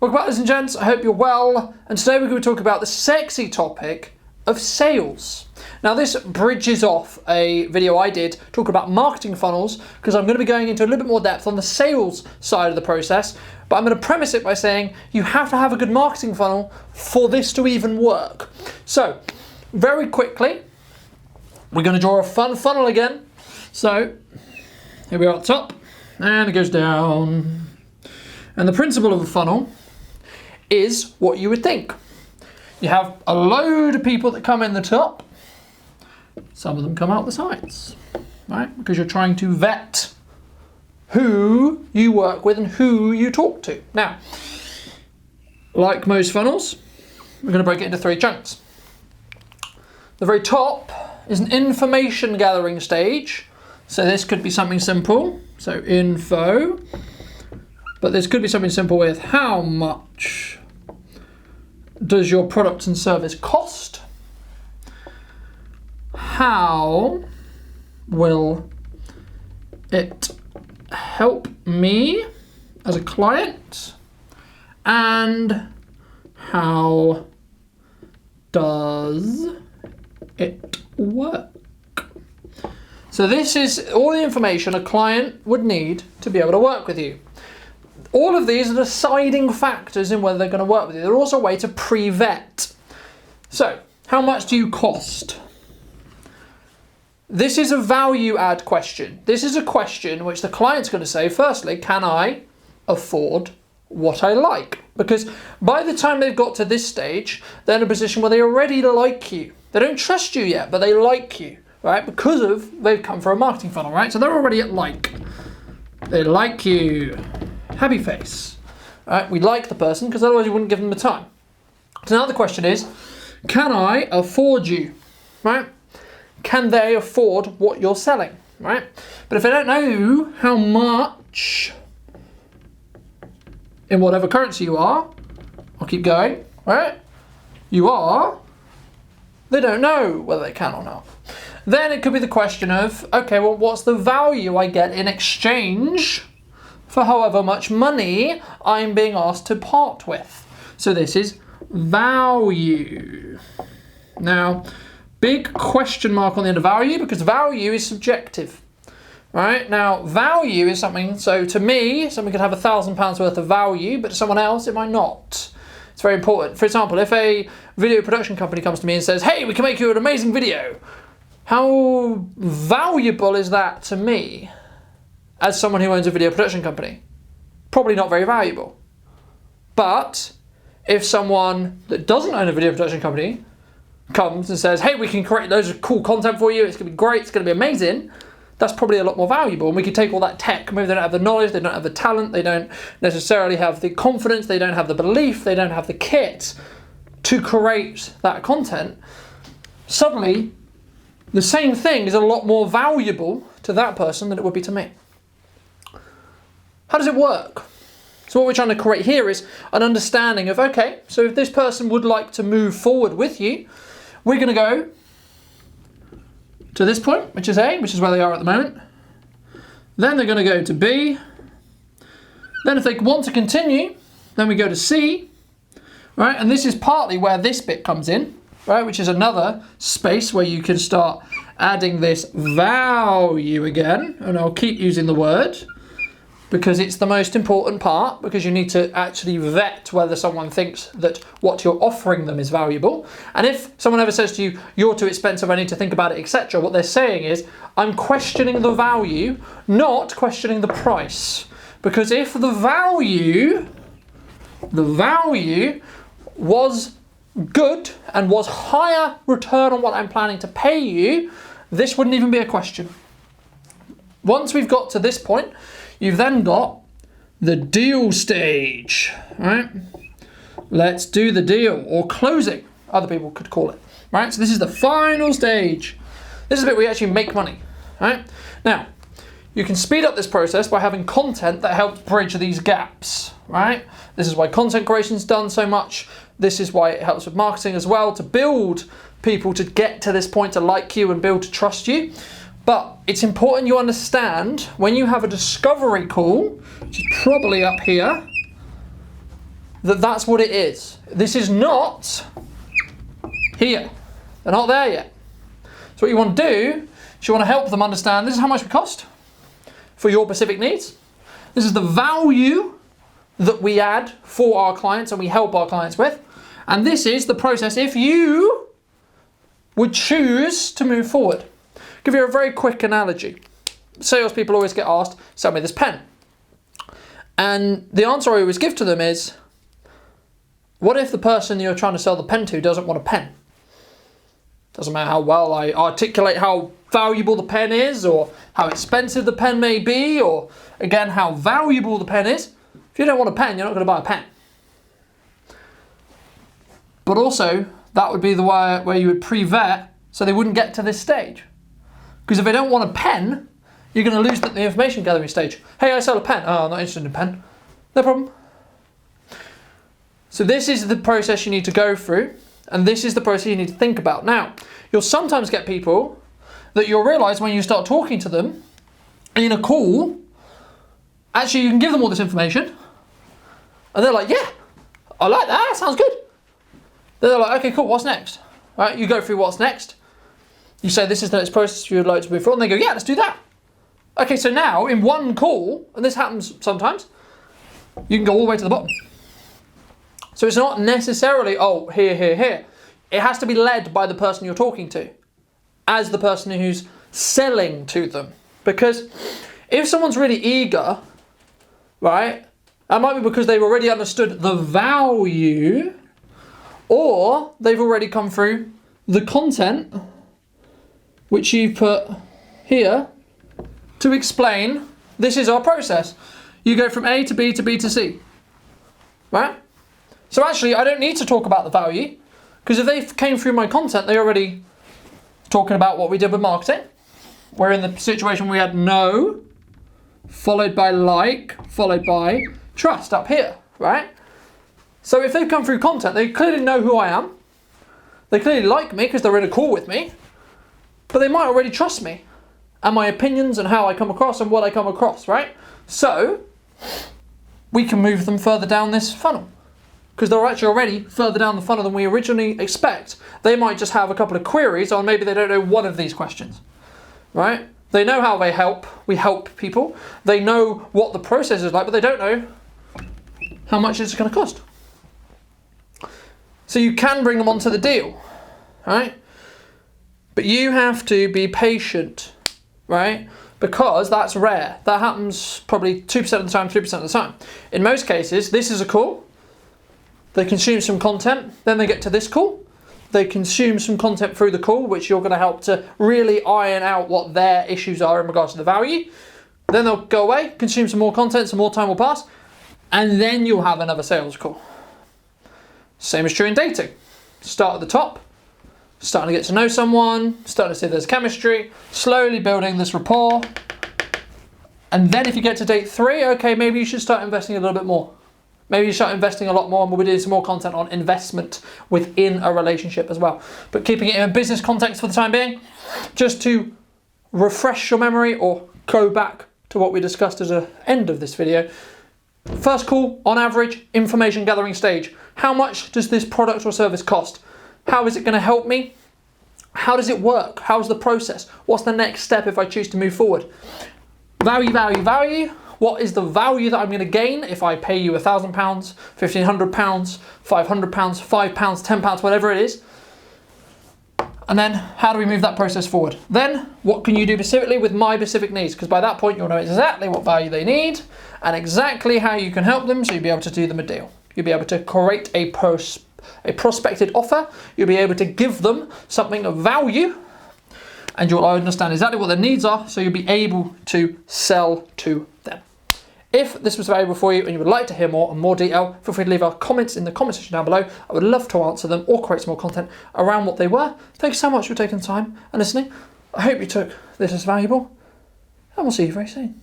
Welcome back, ladies and gents. I hope you're well. And today we're going to talk about the sexy topic of sales. Now this bridges off a video I did talking about marketing funnels, because I'm going to be going into a little bit more depth on the sales side of the process. But I'm going to premise it by saying you have to have a good marketing funnel for this to even work. So very quickly, we're going to draw a fun funnel again. So here we are at the top, and it goes down. And the principle of a funnel is what you would think. You have a load of people that come in the top. Some of them come out the sides, right? Because you're trying to vet who you work with and who you talk to. Now, like most funnels, we're going to break it into 3 chunks. The very top is an information gathering stage. So this could be something simple. So info. But this could be something simple with how much does your product and service cost? How will it help me as a client? And how does it work? So this is all the information a client would need to be able to work with you. All of these are deciding factors in whether they're going to work with you. They're also a way to pre-vet. So, how much do you cost? This is a value add question. This is a question which the client's going to say, firstly, can I afford what I like? Because by the time they've got to this stage, they're in a position where they already like you. They don't trust you yet, but they like you, right? Because they've come for a marketing funnel, right? So they're already at like. They like you. Happy face. Right? We like the person because otherwise you wouldn't give them the time. So now the question is, can I afford you? Right? Can they afford what you're selling? Right? But if they don't know how much in whatever currency you are, I'll keep going, right? You are, they don't know whether they can or not. Then it could be the question of, okay, well, what's the value I get in exchange for however much money I'm being asked to part with? So this is value. Now, big question mark on the end of value, because value is subjective, right? Now, value is something, so to me, someone could have £1,000 worth of value, but to someone else, it might not. It's very important. For example, if a video production company comes to me and says, hey, we can make you an amazing video, how valuable is that to me? As someone who owns a video production company? Probably not very valuable. But if someone that doesn't own a video production company comes and says, hey, we can create loads of cool content for you, it's going to be great, it's going to be amazing, that's probably a lot more valuable. And we can take all that tech, maybe they don't have the knowledge, they don't have the talent, they don't necessarily have the confidence, they don't have the belief, they don't have the kit to create that content. Suddenly, the same thing is a lot more valuable to that person than it would be to me. How does it work? So what we're trying to create here is an understanding of, okay, so if this person would like to move forward with you, we're going to go to this point, which is A, which is where they are at the moment. Then they're going to go to B. Then if they want to continue, then we go to C, right? And this is partly where this bit comes in, right? Which is another space where you can start adding this value again. And I'll keep using the word, because it's the most important part, because you need to actually vet whether someone thinks that what you're offering them is valuable. And if someone ever says to you, you're too expensive, I need to think about it, etc., what they're saying is, I'm questioning the value, not questioning the price. Because if the value was good and was higher return on what I'm planning to pay you, this wouldn't even be a question. Once we've got to this point, you've then got the deal stage, right? Let's do the deal, or closing, other people could call it, right? So this is the final stage. This is the bit where we actually make money, right? Now, you can speed up this process by having content that helps bridge these gaps, right? This is why content creation is done so much. This is why it helps with marketing as well, to build people to get to this point to like you and build to trust you. But it's important you understand when you have a discovery call, which is probably up here, that that's what it is. This is not here. They're not there yet. So what you want to do is you want to help them understand this is how much we cost for your specific needs. This is the value that we add for our clients and we help our clients with. And this is the process if you would choose to move forward. I'll give you a very quick analogy. Salespeople always get asked, sell me this pen. And the answer I always give to them is, what if the person you're trying to sell the pen to doesn't want a pen? Doesn't matter how well I articulate how valuable the pen is, or how expensive the pen may be, or again, how valuable the pen is. If you don't want a pen, you're not going to buy a pen. But also, that would be the way where you would pre-vet so they wouldn't get to this stage. Because if they don't want a pen, you're going to lose the information gathering stage. Hey, I sell a pen. Oh, I'm not interested in a pen. No problem. So this is the process you need to go through, and this is the process you need to think about. Now, you'll sometimes get people that you'll realise when you start talking to them in a call, actually you can give them all this information, and they're like, yeah, I like that, sounds good. Then they're like, okay, cool, what's next? Right, you go through what's next. You say this is the next process you would like to move forward, and they go, yeah, let's do that. Okay, so now in one call, and this happens sometimes, you can go all the way to the bottom. So it's not necessarily, oh, here, here, here. It has to be led by the person you're talking to, as the person who's selling to them. Because if someone's really eager, right, that might be because they've already understood the value, or they've already come through the content, which you've put here, to explain, this is our process. You go from A to B to B to C, right? So actually, I don't need to talk about the value, because if they came through my content, they're already talking about what we did with marketing. We're in the situation we had know, followed by like, followed by trust up here, right? So if they've come through content, they clearly know who I am. They clearly like me because they're in a call with me, but they might already trust me and my opinions and how I come across and what I come across, right? So we can move them further down this funnel, because they're actually already further down the funnel than we originally expect. They might just have a couple of queries, or maybe they don't know one of these questions, right? They know how we help people. They know what the process is like, but they don't know how much it's going to cost. So you can bring them onto the deal, right? But you have to be patient, right? Because that's rare. That happens probably 2% of the time, 3% of the time. In most cases, this is a call. They consume some content, then they get to this call. They consume some content through the call, which you're going to help to really iron out what their issues are in regards to the value. Then they'll go away, consume some more content, some more time will pass, and then you'll have another sales call. Same is true in dating. Start at the top, starting to get to know someone, starting to see there's chemistry, slowly building this rapport. And then if you get to date 3, okay, maybe you should start investing a little bit more. Maybe you start investing a lot more, and we'll be doing some more content on investment within a relationship as well. But keeping it in a business context for the time being, just to refresh your memory or go back to what we discussed at the end of this video. First call, on average, information gathering stage. How much does this product or service cost? How is it going to help me? How does it work? How's the process? What's the next step if I choose to move forward? Value, value, value. What is the value that I'm going to gain if I pay you £1,000, £1,500, £500, £5, £10, whatever it is? And then how do we move that process forward? Then what can you do specifically with my specific needs? Because by that point you'll know exactly what value they need and exactly how you can help them, so you'll be able to do them a deal. You'll be able to create a prospected offer. You'll be able to give them something of value, and you'll understand exactly what their needs are, so you'll be able to sell to them. If this was valuable for you and you would like to hear more and more detail, feel free to leave our comments in the comment section down below. I would love to answer them or create some more content around what they were. Thank you so much for taking the time and listening. I hope you took this as valuable, and we'll see you very soon.